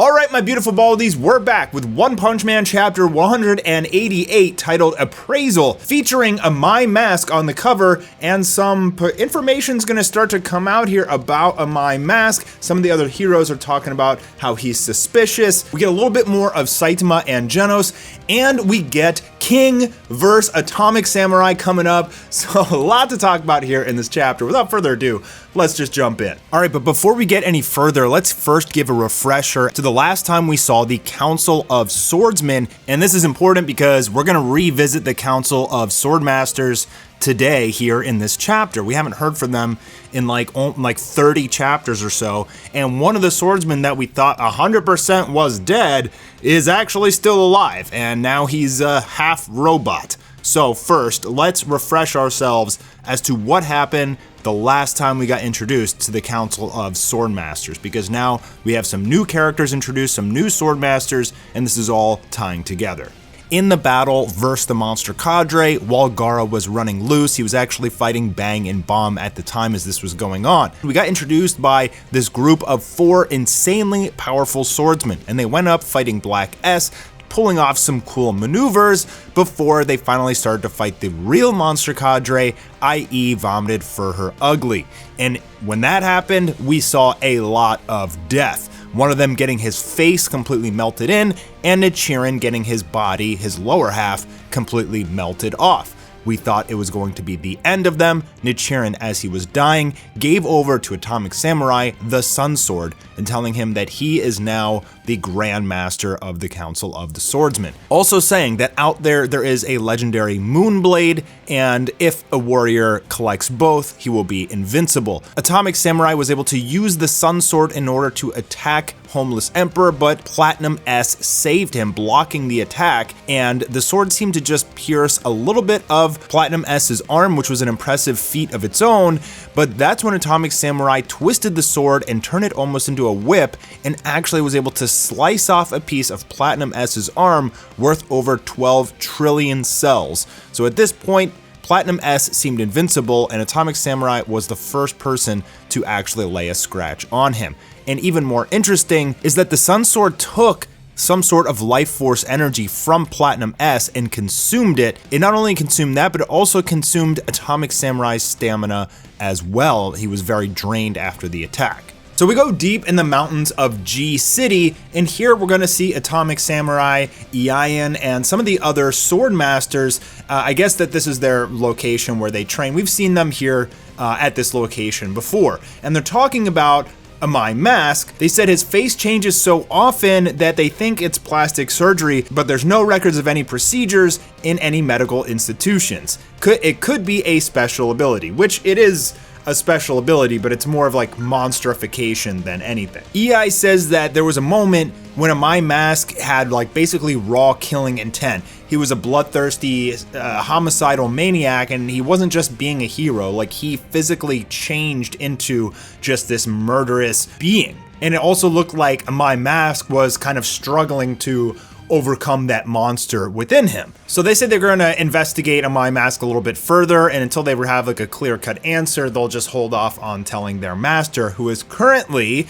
Alright, my beautiful baldies, we're back with One Punch Man Chapter 188 titled Appraisal, featuring a My Mask on the cover, and some information's gonna start to come out here about a My Mask. Some of the other heroes are talking about how he's suspicious. We get a little bit more of Saitama and Genos, and we get King vs. Atomic Samurai coming up. So a lot to talk about here in this chapter. Without further ado, let's just jump in. Alright, but before we get any further, let's first give a refresher to the last time we saw the Council of Swordsmen, and this is important because we're going to revisit the Council of Swordmasters today here in this chapter. We haven't heard from them in like 30 chapters or so, and one of the swordsmen that we thought 100% was dead is actually still alive, and now he's half robot. So first, let's refresh ourselves as to what happened the last time we got introduced to the Council of Swordmasters, because now we have some new characters introduced, some new Swordmasters, and this is all tying together. In the battle versus the monster cadre, while Gaara was running loose, he was actually fighting Bang and Bomb at the time as this was going on. We got introduced by this group of 4 insanely powerful swordsmen, and they went up fighting Black S, pulling off some cool maneuvers before they finally started to fight the real monster cadre, i.e. Vomited for Her Ugly. And when that happened, we saw a lot of death. One of them getting his face completely melted in, and Nichiren getting his body, his lower half, completely melted off. We thought it was going to be the end of them. Nichiren, as he was dying, gave over to Atomic Samurai the Sun Sword, and telling him that he is now the Grand Master of the Council of the Swordsmen. Also saying that out there is a legendary Moonblade, and if a warrior collects both, he will be invincible. Atomic Samurai was able to use the Sun Sword in order to attack Homeless Emperor, but Platinum S saved him, blocking the attack, and the sword seemed to just pierce a little bit of Platinum S's arm, which was an impressive feat of its own, but that's when Atomic Samurai twisted the sword and turned it almost into a whip, and actually was able to slice off a piece of Platinum S's arm worth over 12 trillion cells. So at this point, Platinum S seemed invincible, and Atomic Samurai was the first person to actually lay a scratch on him. And even more interesting is that the Sun Sword took some sort of life force energy from Platinum S and consumed it. It not only consumed that, but it also consumed Atomic Samurai's stamina as well. He was very drained after the attack. So we go deep in the mountains of G City, and here we're going to see Atomic Samurai, Ian, and some of the other sword masters. I guess that this is their location where they train. We've seen them here at this location before, and they're talking about a My Mask. They said his face changes so often that they think it's plastic surgery, but there's no records of any procedures in any medical institutions. It could be a special ability, which it is a special ability, but it's more of like monsterification than anything. EI says that there was a moment when a My Mask had like basically raw killing intent. He was a bloodthirsty, homicidal maniac, and he wasn't just being a hero, like he physically changed into just this murderous being. And it also looked like a My Mask was kind of struggling to overcome that monster within him. So they said they're going to investigate a My Mask a little bit further, and until they have like a clear-cut answer, they'll just hold off on telling their master, who is currently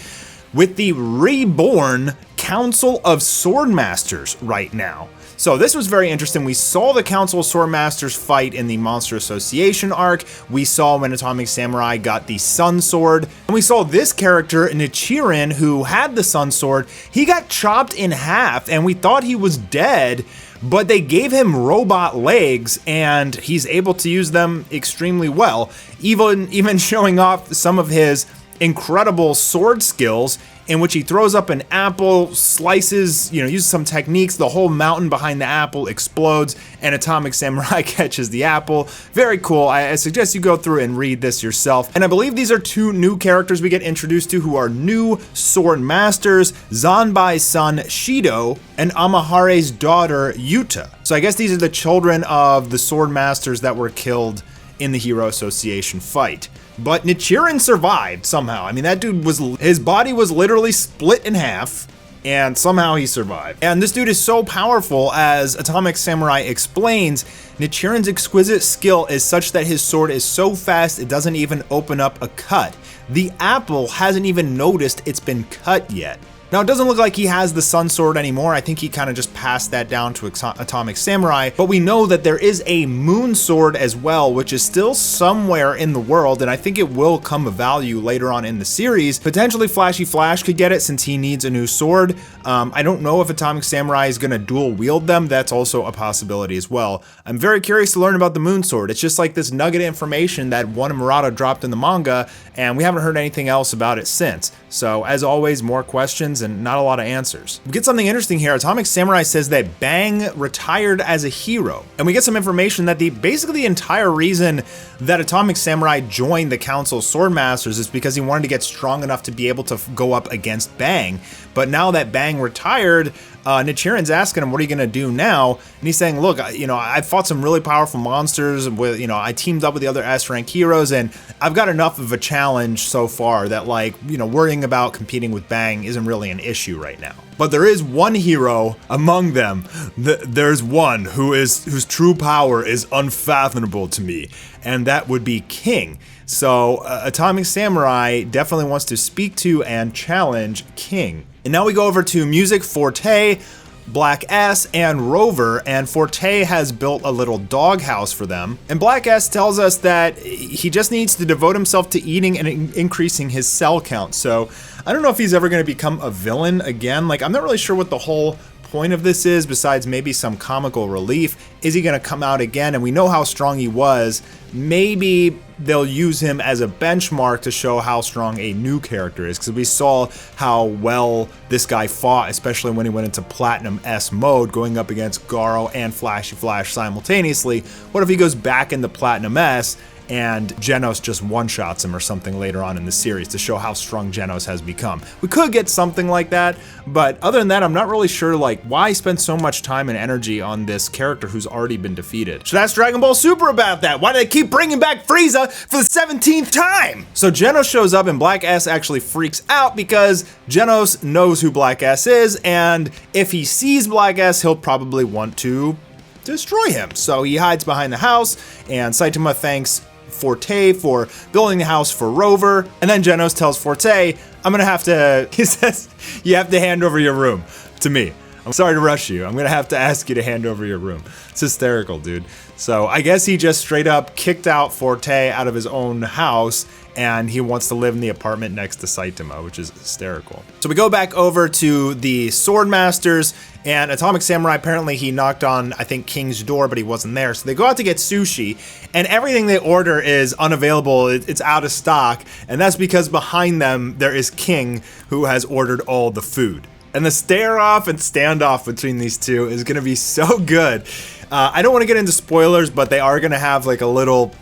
with the reborn Council of Swordmasters right now. So this was very interesting. We saw the Council of Swordmasters fight in the Monster Association arc. We saw when Atomic Samurai got the Sun Sword. And we saw this character, Nichiren, who had the Sun Sword. He got chopped in half, and we thought he was dead, but they gave him robot legs, and he's able to use them extremely well, even showing off some of his incredible sword skills, in which he throws up an apple, slices, uses some techniques, the whole mountain behind the apple explodes, and Atomic Samurai catches the apple. Very cool. I suggest you go through and read this yourself. And I believe these are 2 new characters we get introduced to who are new sword masters, Zanbai's son Shido and Amahare's daughter Yuta. So I guess these are the children of the sword masters that were killed in the Hero Association fight. But Nichiren survived somehow. I mean, that dude his body was literally split in half, and somehow he survived. And this dude is so powerful, as Atomic Samurai explains. Nichiren's exquisite skill is such that his sword is so fast it doesn't even open up a cut. The apple hasn't even noticed it's been cut yet. Now, it doesn't look like he has the Sun Sword anymore. I think he kind of just passed that down to Atomic Samurai, but we know that there is a Moon Sword as well, which is still somewhere in the world, and I think it will come of value later on in the series. Potentially Flashy Flash could get it since he needs a new sword. I don't know if Atomic Samurai is going to dual wield them. That's also a possibility as well. I'm very curious to learn about the Moon Sword. It's just like this nugget of information that one Murata dropped in the manga, and we haven't heard anything else about it since. So as always, more questions and not a lot of answers. We get something interesting here. Atomic Samurai says that Bang retired as a hero, and we get some information that basically the entire reason that Atomic Samurai joined the Council of Swordmasters is because he wanted to get strong enough to be able to go up against Bang. But now that Bang retired, Nichiren's asking him, what are you going to do now? And he's saying, look, I fought some really powerful monsters with, I teamed up with the other S-rank heroes, and I've got enough of a challenge so far that, like, worrying about competing with Bang isn't really an issue right now. But there is one hero among them. There's one whose true power is unfathomable to me, and that would be King. So Atomic Samurai definitely wants to speak to and challenge King. And now we go over to music. Forte, Black S, and Rover, and Forte has built a little doghouse for them. And Black S tells us that he just needs to devote himself to eating and increasing his cell count. So I don't know if he's ever going to become a villain again. Like, I'm not really sure what the whole point of this is, besides maybe some comical relief. Is he going to come out again? And we know how strong he was. Maybe they'll use him as a benchmark to show how strong a new character is, because we saw how well this guy fought, especially when he went into Platinum S mode, going up against Garo and Flashy Flash simultaneously. What if he goes back into Platinum S and Genos just one-shots him or something later on in the series to show how strong Genos has become? We could get something like that, but other than that, I'm not really sure, like, why spend so much time and energy on this character who's already been defeated. Should ask Dragon Ball Super about that. Why do they keep bringing back Frieza for the 17th time? So Genos shows up, and Black S actually freaks out because Genos knows who Black S is, and if he sees Black S, he'll probably want to destroy him. So he hides behind the house, and Saitama thanks Forte for building the house for Rover, and then Genos tells Forte, he says, you have to hand over your room to me. I'm sorry to rush you. I'm gonna have to ask you to hand over your room. It's hysterical, dude. So I guess he just straight up kicked out Forte out of his own house, and he wants to live in the apartment next to Saitama, which is hysterical. So we go back over to the Swordmasters, and Atomic Samurai, apparently he knocked on, I think, King's door, but he wasn't there. So they go out to get sushi, and everything they order is unavailable. It's out of stock, and that's because behind them there is King, who has ordered all the food. And the stare-off and standoff between these two is going to be so good. I don't want to get into spoilers, but they are going to have like a little,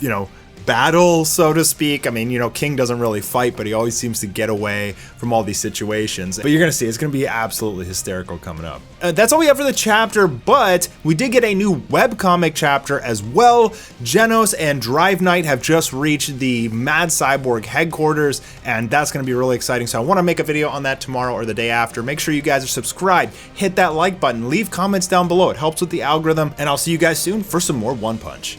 battle, so to speak. I mean, King doesn't really fight, but he always seems to get away from all these situations. But you're going to see, it's going to be absolutely hysterical coming up. That's all we have for the chapter, but we did get a new webcomic chapter as well. Genos and Drive Knight have just reached the Mad Cyborg headquarters, and that's going to be really exciting. So I want to make a video on that tomorrow or the day after. Make sure you guys are subscribed, hit that like button, leave comments down below. It helps with the algorithm, and I'll see you guys soon for some more One Punch.